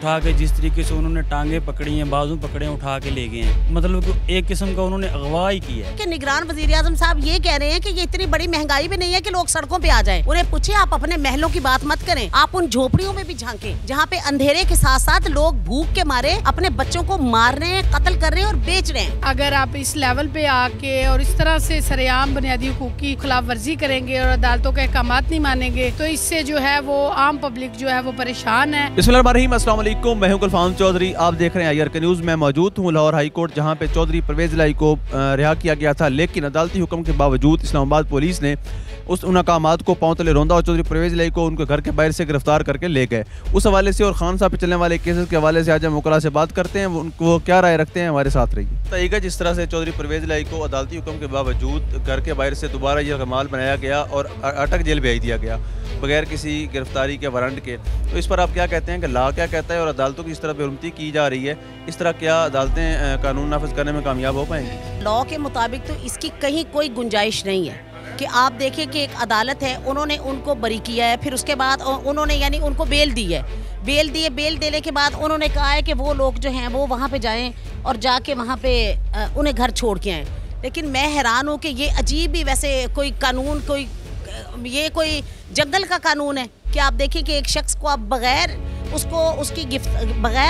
उठा के जिस तरीके से उन्होंने टांगे पकड़ी हैं, बाजू पकड़े उठा के ले गए हैं, मतलब एक किस्म का उन्होंने अगवा ही किया है। कि निगरान वजीर आजम साहब ये कह रहे हैं कि ये इतनी बड़ी महंगाई भी नहीं है कि लोग सड़कों पे आ जाएं। उन्हें पूछे आप अपने महलों की बात मत करें, आप उन झोपड़ियों में भी झांकें जहाँ पे अंधेरे के साथ साथ लोग भूख के मारे अपने बच्चों को मार रहे हैं, कत्ल कर रहे हैं और बेच रहे हैं। अगर आप इस लेवल पे आके और इस तरह से सरेआम बुनियादी हुकूक की खिलाफ वर्जी करेंगे और अदालतों के अहकामात नहीं मानेंगे तो इससे जो है वो आम पब्लिक जो है वो परेशान है। बिस्मिल्लाहिर्रहमानिर्रहीम, अस्सलाम वालेकुम, मैं हूं गुलफाम चौधरी, आप देख रहे हैं IRK न्यूज़। मैं मौजूद हूं लाहौर हाई कोर्ट जहां पे चौधरी परवेज इलाही को रिहा किया गया था, लेकिन अदालती हुक्म के बावजूद इस्लामाबाद पुलिस ने उन अहकामात को पांव तले रौंदा और चौधरी परवेज इलाही को उनके घर के बाहर से गिरफ्तार करके ले गए। उस हवाले से और खान साहब पे चलने वाले केसेस के हवाले से आज हम मुकर्रा से बात करते हैं, वो क्या राय रखते हैं, हमारे साथ रहिए। बताइएगा, जिस तरह से चौधरी परवेज इलाही को अदालती हुक्म के बावजूद घर के बाहर से दोबारा यह कमाल बनाया गया और अटक जेल भेज दिया गया बगैर किसी गिरफ्तारी के वारंट के, तो इस पर आप क्या कहते हैं कि लॉ क्या कहता है और अदालतों की इस तरह बेरुमती की जा रही है, इस तरह क्या अदालतें कानून नाफिज करने में कामयाब हो पाएंगी? लॉ के मुताबिक तो इसकी कहीं कोई गुंजाइश नहीं है कि आप देखिए कि एक अदालत है, उन्होंने उनको बरी किया है, फिर उसके बाद उन्होंने यानी उनको बेल दी है, बेल देने के बाद उन्होंने कहा है कि वो लोग जो हैं वो वहाँ पे जाएं और जाके वहाँ पे उन्हें घर छोड़ के आएँ। लेकिन मैं हैरान हूँ कि ये अजीब ही वैसे कोई कानून, ये कोई जंगल का कानून है कि आप देखिए कि एक शख्स को आप बगैर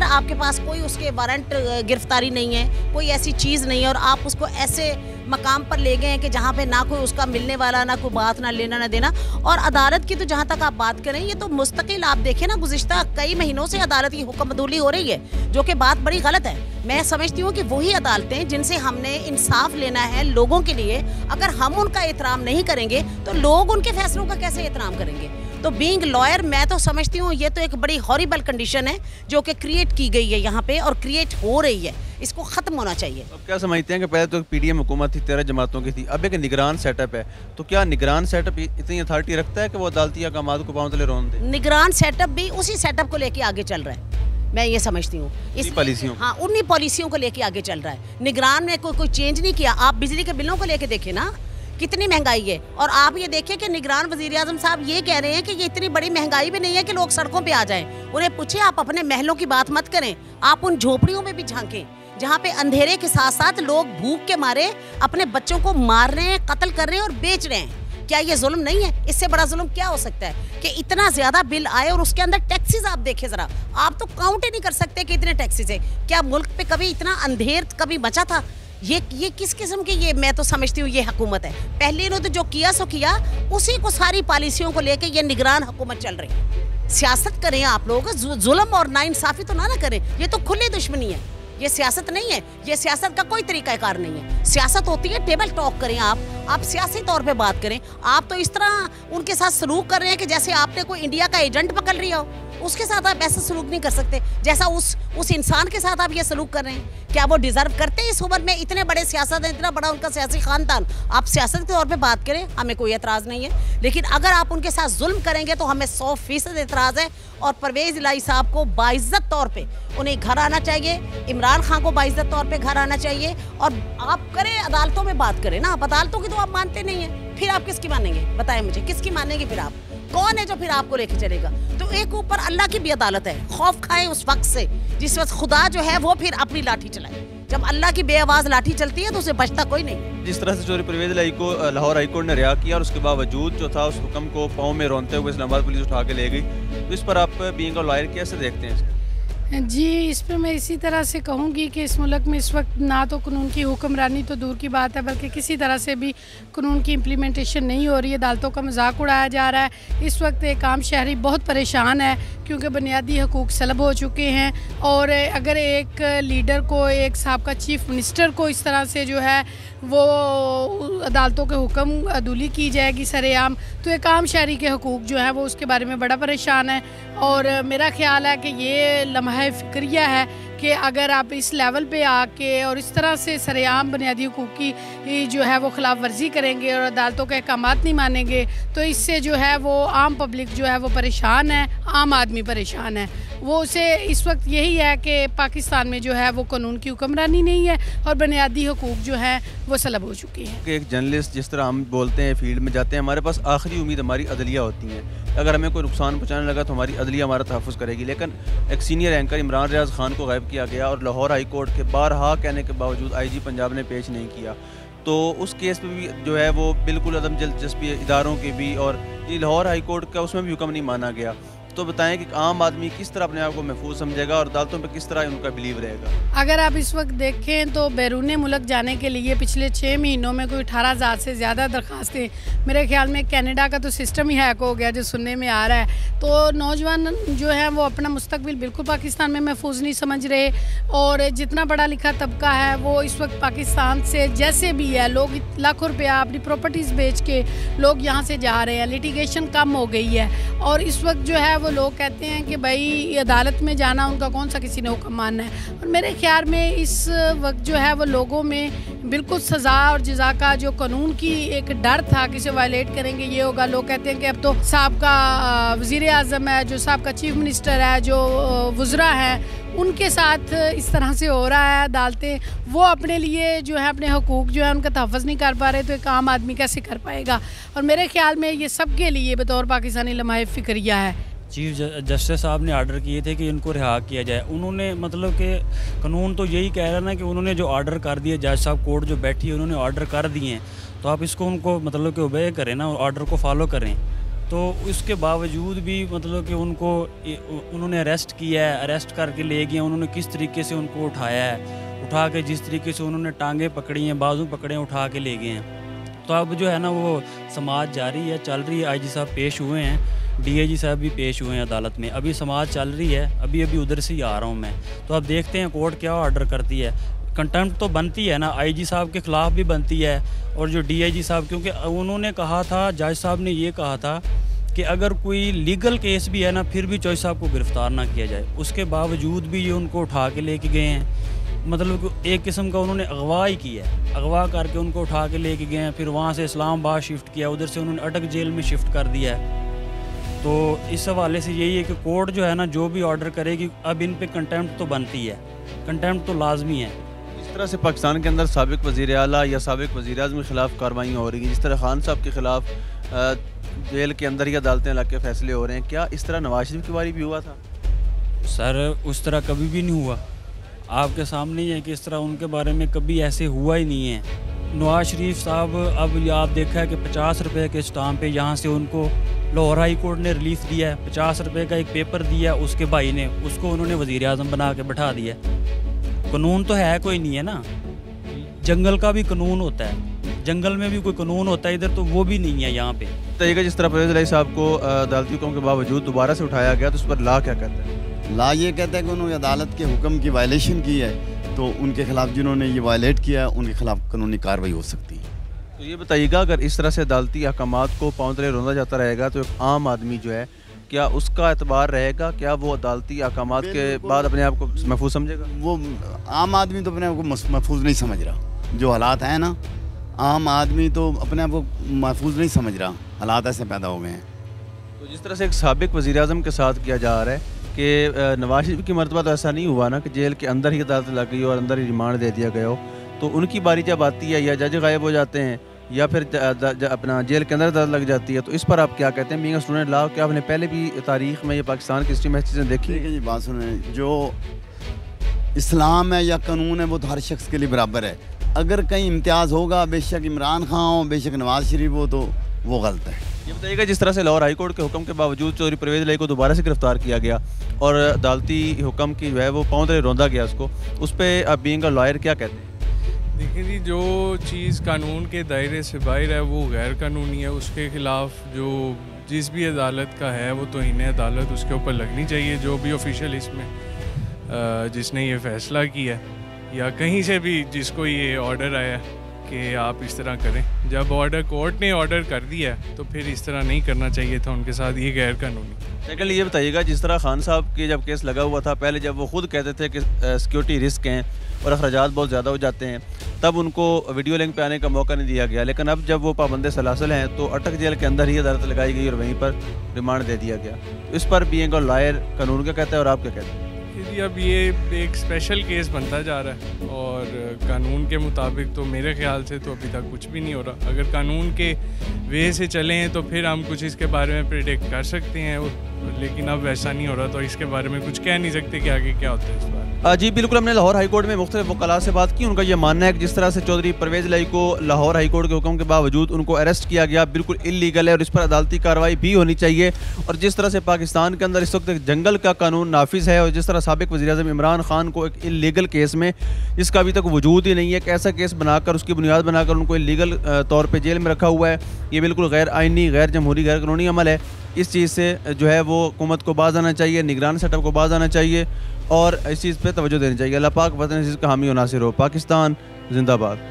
आपके पास कोई उसके वारंट गिरफ्तारी नहीं है, कोई ऐसी चीज़ नहीं है और आप उसको ऐसे मकाम पर ले गए हैं कि जहाँ पे ना कोई उसका मिलने वाला, ना कोई बात, ना लेना ना देना। और अदालत की तो जहाँ तक आप बात करें, ये तो मुस्तकिल आप देखें ना, गुज़िश्ता कई महीनों से अदालत की हुक्मदुली हो रही है, जो कि बात बड़ी गलत है। मैं समझती हूँ कि वही अदालतें जिनसे हमने इंसाफ लेना है लोगों के लिए, अगर हम उनका एहतराम नहीं करेंगे तो लोग उनके फैसलों का कैसे एहतराम करेंगे? तो बीइंग लॉयर मैं तो समझती हूँ ये तो एक बड़ी हॉरिबल कंडीशन है जो कि क्रिएट की गई है यहाँ पे और क्रिएट हो रही है, इसको ख़त्म होना चाहिए। अब क्या समझते हैं कि पहले तो PDM हुकूमत थी, 13 जमातों की थी, अब एक निगरान सेटअप है, तो क्या निगरान सेटअप इतनी अथॉरिटी रखता है कि वो अदालती अहकामात को पांव तले रौंद दे? निगरान सेटअप भी उसी सेटअप को लेके आगे चल रहा है, मैं ये समझती हूँ, इस पॉलिसियों, हाँ उन्हीं पॉलिसियों को लेके आगे चल रहा है। निगरान ने कोई चेंज नहीं किया। आप बिजली के बिलों को लेके देखें ना, कितनी महंगाई है, और आप ये देखिए कि निगरान वजीर आजम साहब ये कह रहे हैं कि ये इतनी बड़ी महंगाई भी नहीं है कि लोग सड़कों पे आ जाएं। उन्हें पूछे आप अपने महलों की बात मत करें, आप उन झोपड़ियों में भी झांकें जहाँ पे अंधेरे के साथ साथ लोग भूख के मारे अपने बच्चों को मार रहे हैं, कत्ल कर रहे हैं और बेच रहे हैं। क्या ये जुल्म नहीं है? इससे बड़ा जुल्म क्या हो सकता है कि इतना ज्यादा बिल आए और उसके अंदर टैक्सेस आप देखें जरा, आप तो काउंट ही नहीं कर सकते कि इतने टैक्सेस है। क्या मुल्क पे कभी इतना अंधेर कभी बचा था? ये किस किस्म की, ये मैं तो समझती हूँ ये हुकूमत है। पहले इन्होंने तो जो किया सो किया, उसी को सारी पॉलिसियों को लेके ये निगरान हुकूमत चल रही है। सियासत करें आप लोग, जुल्म और नाइंसाफी तो ना करें, ये तो खुली दुश्मनी है, ये सियासत नहीं है, ये सियासत का कोई तरीकाकार नहीं है। सियासत होती है टेबल टॉक करें, आप सियासी तौर पे बात करें। आप तो इस तरह उनके साथ सलूक कर रहे हैं कि जैसे आपने कोई इंडिया का एजेंट पकड़ लिया हो, उसके साथ आप ऐसा सलूक नहीं कर सकते जैसा उस इंसान के साथ आप ये सलूक कर रहे हैं। क्या वो डिजर्व करते हैं इस उम्र में? इतने बड़े सियासत है, इतना बड़ा उनका सियासी खानदान, आप सियासत के तौर पे बात करें, हमें कोई एतराज़ नहीं है, लेकिन अगर आप उनके साथ जुल्म करेंगे तो हमें 100% एतराज़ है। और परवेज इलाही साहब को बाइज्जत तौर पे उन्हें घर आना चाहिए, इमरान खान को बाइज्जत तौर पे घर आना चाहिए, और आप करें अदालतों में बात करें ना। आप अदालतों की तो आप मानते नहीं है, फिर आप किसकी मानेंगे? बताएं मुझे, किसकी मानेंगे? फिर आप कौन है जो फिर आपको लेके चलेगा? तो एक ऊपर अल्लाह की भी अदालत है, खौफ खाए उस वक्त से जिस वक्त खुदा जो है वो फिर अपनी लाठी चलाए। जब अल्लाह की बेआवाज लाठी चलती है तो उसे बचता कोई नहीं। जिस तरह से चौधरी परवेज इलाही को लाहौर हाई कोर्ट ने रिहा किया और उसके बावजूद जो था उस हुक्म को पाँव में रौंदते हुए इस्लामाबाद पुलिस उठा के ले गई, तो इस पर आप बीइंग अ लॉयर कैसे देखते हैं? जी, इस पर मैं इसी तरह से कहूँगी कि इस मुल्क में इस वक्त ना तो कानून की हुक्मरानी तो दूर की बात है, बल्कि किसी तरह से भी कानून की इम्प्लीमेंटेशन नहीं हो रही है। अदालतों का मजाक उड़ाया जा रहा है। इस वक्त एक आम शहरी बहुत परेशान है क्योंकि बुनियादी हकूक़ सलब हो चुके हैं, और अगर एक लीडर को, एक साबका चीफ मिनिस्टर को इस तरह से जो है वो अदालतों के हुक्म अदूली की जाएगी सरेआम, तो एक आम शहरी के हकूक़ जो है वो उसके बारे में बड़ा परेशान है। और मेरा ख्याल है कि ये लम्हा फ़िक्रिया है कि अगर आप इस लेवल पे आके और इस तरह से सरेआम बुनियादी हुकूक की जो है वो खिलाफ वर्जी करेंगे और अदालतों के अहकामात नहीं मानेंगे तो इससे जो है वो आम पब्लिक जो है वो परेशान है, आम आदमी परेशान है। वो उसे इस वक्त यही है कि पाकिस्तान में जो है वो कानून की हुक्मरानी नहीं है और बुनियादी हकूक़ जो है वो सलब हो चुकी हैं। कि एक जर्नलिस्ट जिस तरह हम बोलते हैं फील्ड में जाते हैं, हमारे पास आखिरी उम्मीद हमारी अदलिया होती है। अगर हमें कोई नुकसान पहुँचाने लगा तो हमारी अदलिया हमारा तहफ़्फ़ुज़ करेगी। लेकिन एक सीनियर एंकर इमरान रियाज खान को गायब किया गया और लाहौर हाई कोर्ट के बारहा कहने के बावजूद IG पंजाब ने पेश नहीं किया। तो उस केस में भी जो है वो बिल्कुल अदम दिलचस्पी इदारों की भी, और लाहौर हाई कोर्ट का उसमें भी हुक्म नहीं माना गया। तो बताएं कि आम आदमी किस तरह अपने आप को महफूज समझेगा और अदालतों पे किस तरह उनका बिलीव रहेगा। अगर आप इस वक्त देखें तो बैरून मुल्क जाने के लिए पिछले 6 महीनों में कोई 18,000 से ज़्यादा दरख्वास्तें, मेरे ख्याल में कनाडा का तो सिस्टम ही हैक हो गया जो सुनने में आ रहा है। तो नौजवान जो है वो अपना मुस्तकबिल बिल्कुल पाकिस्तान में महफूज नहीं समझ रहे, और जितना पढ़ा लिखा तबका है वो इस वक्त पाकिस्तान से जैसे भी है, लोग लाखों रुपया अपनी प्रॉपर्टीज़ बेच के लोग यहाँ से जा रहे हैं। लिटिगेशन कम हो गई है और इस वक्त जो है वो लोग कहते हैं कि भाई अदालत में जाना उनका कौन सा किसी ने हुक्म मानना है। और मेरे ख्याल में इस वक्त जो है वो लोगों में बिल्कुल सज़ा और जज़ा का जो कानून की एक डर था कि इसे वायलेट करेंगे ये होगा। लोग कहते हैं कि अब तो साहब का वज़ीर आज़म है, जो साहब का चीफ मिनिस्टर है, जो वज़रा हैं, उनके साथ इस तरह से हो रहा है। अदालतें वो अपने लिए जो है अपने हकूक़ जो है उनका तहफ़्फ़ुज़ नहीं कर पा रहे, तो एक आम आदमी कैसे कर पाएगा। और मेरे ख्याल में ये सब के लिए बतौर पाकिस्तानी लम्हा फ़िक्रिया है। चीफ जस्टिस साहब ने आर्डर किए थे कि इनको रिहा किया जाए। उन्होंने मतलब कि कानून तो यही कह रहा है ना कि उन्होंने जो आर्डर कर दिए, जज साहब कोर्ट जो बैठी है उन्होंने आर्डर कर दिए हैं, तो आप इसको उनको मतलब कि ओबे करें ना, आर्डर को फॉलो करें। तो उसके बावजूद भी मतलब कि उन्होंने अरेस्ट किया है, अरेस्ट करके ले गए। उन्होंने किस तरीके से उनको उठाया है, उठा के जिस तरीके से उन्होंने टांगे पकड़ी हैं, बाजू पकड़े हैं, उठा के ले गए हैं। तो अब जो है ना वो समाज जारी है, चल रही है। IG साहब पेश हुए हैं, DIG साहब भी पेश हुए हैं अदालत में। अभी समाज चल रही है, अभी उधर से ही आ रहा हूँ मैं। तो अब देखते हैं कोर्ट क्या ऑर्डर करती है। कंटेम्प्ट तो बनती है ना, IG साहब के ख़िलाफ़ भी बनती है और जो DIG साहब, क्योंकि उन्होंने कहा था, जज साहब ने ये कहा था कि अगर कोई लीगल केस भी है ना फिर भी जज साहब को गिरफ़्तार ना किया जाए। उसके बावजूद भी ये उनको उठा के लेके गए हैं। मतलब एक किस्म का उन्होंने अगवा ही किया है, अगवा करके उनको उठा के लेके गए हैं। फिर वहाँ से इस्लामाबाद शिफ्ट किया, उधर से उन्होंने अटक जेल में शिफ्ट कर दिया है। तो इस हवाले से यही है कि कोर्ट जो है ना जो भी ऑर्डर करेगी, अब इन पे कंटेम्प्ट तो बनती है, कंटेम्प्ट तो लाजमी है। जिस तरह से पाकिस्तान के अंदर साबिक वज़ीर आला या साबिक वज़ीर आज़म के ख़िलाफ़ कार्रवाइयाँ हो रही हैं, जिस तरह खान साहब के ख़िलाफ़ जेल के अंदर ही अदालतें लग के फैसले हो रहे हैं, क्या इस तरह नवाज शरीफ की बारी भी हुआ था? सर उस तरह कभी भी नहीं हुआ, आपके सामने ही है कि इस तरह उनके बारे में कभी ऐसे हुआ ही नहीं है। नवाज शरीफ साहब, अब आप देखा है कि 50 रुपये के स्टाम्प पे यहाँ से उनको लाहौर हाई कोर्ट ने रिलीफ दिया है। 50 रुपये का एक पेपर दिया उसके भाई ने, उसको उन्होंने वज़ीर आज़म बना के बैठा दिया। कानून तो है कोई नहीं है ना, जंगल का भी कानून होता है, जंगल में भी कोई कानून होता है, इधर तो वो भी नहीं है यहाँ पे। तरीका जिस तरह परवेज़ इलाही साहब को अदालती हुक्म के बावजूद दोबारा से उठाया गया, तो उस पर ला क्या कहता है? ला ये कहता है कि उन्होंने अदालत के हुक्म की वायलेशन की है, तो उनके खिलाफ जिन्होंने ये वायलेट किया है उनके खिलाफ कानूनी कार्रवाई हो सकती है। तो ये बताइएगा, अगर इस तरह से अदालती अहकामात को पाँव तले रौंदा जाता रहेगा तो एक आम आदमी जो है क्या उसका एतबार रहेगा? क्या वो अदालती अहकामात के बाद अपने आप को महफूज समझेगा? वो आम आदमी तो अपने आप को महफूज नहीं समझ रहा। जो हालात हैं ना, आम आदमी तो अपने आप को महफूज नहीं समझ रहा, हालात ऐसे पैदा हो गए हैं। तो जिस तरह से एक साबिक वज़ीर आज़म के साथ किया जा रहा है कि नवाज शरीफ की मरतबा तो ऐसा नहीं हुआ ना कि जेल के अंदर ही अदालत लग गई और अंदर ही रिमांड दे दिया गया हो, तो उनकी बारी जब आती है या जज गायब हो जाते हैं या फिर अपना जेल के अंदर अदालत लग जाती है, तो इस पर आप क्या कहते हैं? बीइंग स्टूडेंट लॉ, क्या आपने पहले भी तारीख में या पाकिस्तान की हिस्ट्री में चीज़ें देखी? ठीक है जी, बात सुने, जो इस्लाम है या कानून है वो तो हर शख्स के लिए बराबर है। अगर कहीं इम्तियाज़ होगा, बेशक इमरान खान हो, बेशक नवाज शरीफ हो, तो वो गलत है। ये बताइएगा, जिस तरह से लाहौर हाई कोर्ट के हुक्म के बावजूद चौधरी परवेज़ इलाही को दोबारा से गिरफ्तार किया गया और अदालती हुक्म की जो है वो पाँव तले रौंदा गया उसको, उस पर आप बीइंग अ लॉयर क्या कहते हैं? देखिए जी, जो चीज़ कानून के दायरे से बाहर है वो गैर कानूनी है। उसके ख़िलाफ़ जो जिस भी अदालत का है वो तो इन्हें अदालत उसके ऊपर लगनी चाहिए, जो भी ऑफिशियल इसमें जिसने ये फ़ैसला किया है या कहीं से भी जिसको ये ऑर्डर आया कि आप इस तरह करें। जब कोर्ट ने ऑर्डर कर दिया तो फिर इस तरह नहीं करना चाहिए था उनके साथ, ये गैर कानूनी। सेकंडली ये बताइएगा, जिस तरह खान साहब के जब केस लगा हुआ था, पहले जब वो खुद कहते थे कि सिक्योरिटी रिस्क हैं और अखराजात बहुत ज़्यादा हो जाते हैं, तब उनको वीडियो लिंक पे आने का मौका नहीं दिया गया। लेकिन अब जब वो पाबंद सलासल हैं तो अटक जेल के अंदर ही अदालत लगाई गई और वहीं पर रिमांड दे दिया गया। तो इस पर बीइंग अ लॉयर कानून क्या कहता है और आप क्या कहते हैं? जी, अब ये एक स्पेशल केस बनता जा रहा है और कानून के मुताबिक तो मेरे ख्याल से तो अभी तक कुछ भी नहीं हो रहा। अगर कानून के वे से चले हैं तो फिर हम कुछ इसके बारे में प्रिडिक्ट कर सकते हैं, लेकिन अब वैसा नहीं हो रहा तो इसके बारे में कुछ कह नहीं सकते कि आगे क्या होता है इस बार। जी बिल्कुल, हमने लाहौर हाई कोर्ट में मुख्तलिफ वकला से बात की। उनका यह मानना है कि जिस तरह से चौधरी परवेज़ इलाही को लाहौर हाई कोर्ट के हुक्म के बावजूद उनको अरेस्ट किया गया, बिल्कुल इलीगल है और इस पर अदालती कार्रवाई भी होनी चाहिए। और जिस तरह से पाकिस्तान के अंदर इस वक्त एक जंगल का कानून नाफिज है और जिस तरह साबिक वज़ीर-ए-आज़म इमरान खान को एक इलीगल केस में, जिसका अभी तक वजूद ही नहीं है, एक ऐसा केस बनाकर उसकी बुनियाद बनाकर उनको इलीगल तौर पर जेल में रखा हुआ है, ये बिल्कुल गैर आइनी, गैर जमहूरी, गैर कानूनी अमल है। इस चीज़ से जो है वो हुकूमत को बाज आना चाहिए, निगरान सेटअप को बाज आना चाहिए और इस चीज़ पे तवज्जो देनी चाहिए। अल्लाह पाक वतन अज़ीज़ का हामी और नासिर हो। पाकिस्तान जिंदाबाद।